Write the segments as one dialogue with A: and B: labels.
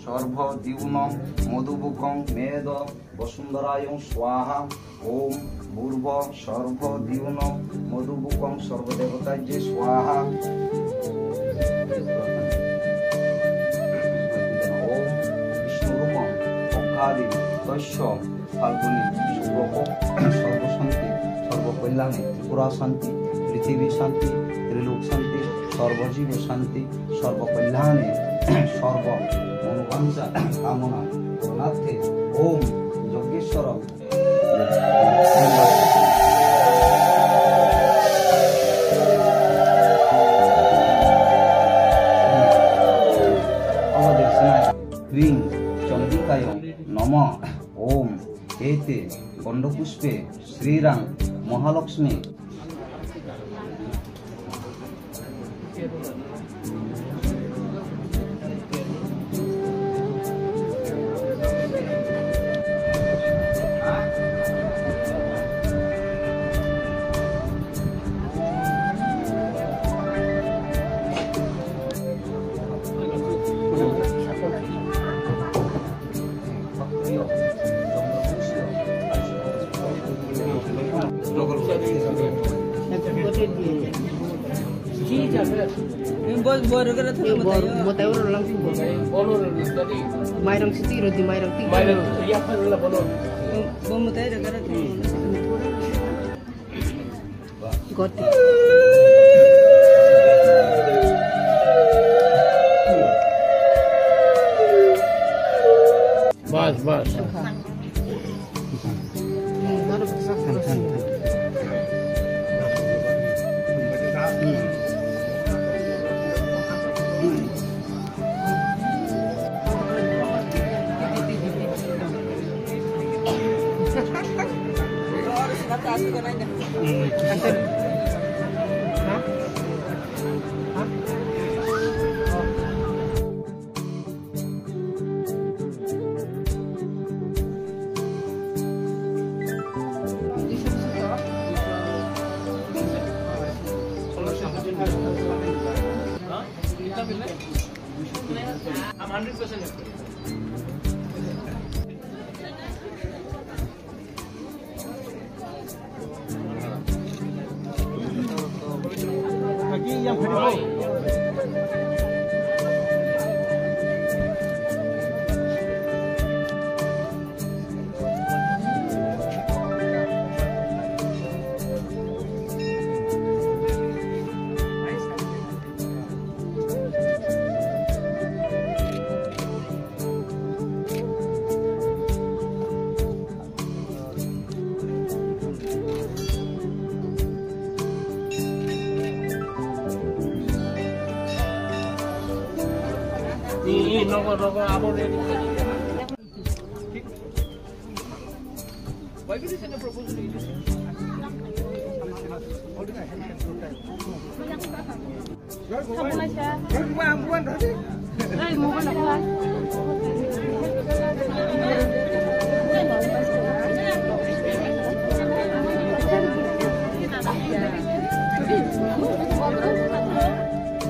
A: सर्वदिवनं मधुबुकं मेद वसुंधरायं स्वाहा ओम भूर्भ सर्वदिवनं मधुबुकं सर्वदेवताज्ञे स्वाहा ओम विष्णुरुमं अखादि तस्य फाल्गुनी शुभको सर्वशांति सर्वकल्याणी त्रिपुरा शांति पृथ्वी शांति त्रिलोक शांति सर्वजीव शांति सर्वकल्याणी सर्व मनोवांछा कामना पूर्णार्थे ओम यज्ञेश्वर ह्रीं चंडिकाय नमः ओम एते गंडपुष्पे श्रीरां Mahalakshmi
B: Mairang sitiro di mairang tiga. Mairang iya kan lah bono. Bomo tayo negara tu. Goti. Bas. Baru besar. I'm 100% lagi yang kedua. Ini nomor apa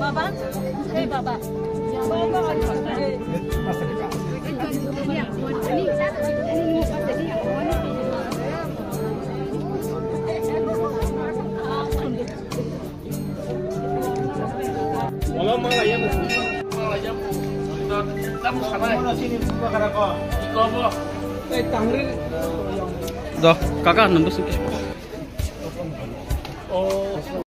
C: Baba, hey Baba.
B: Dah, kakak nembus.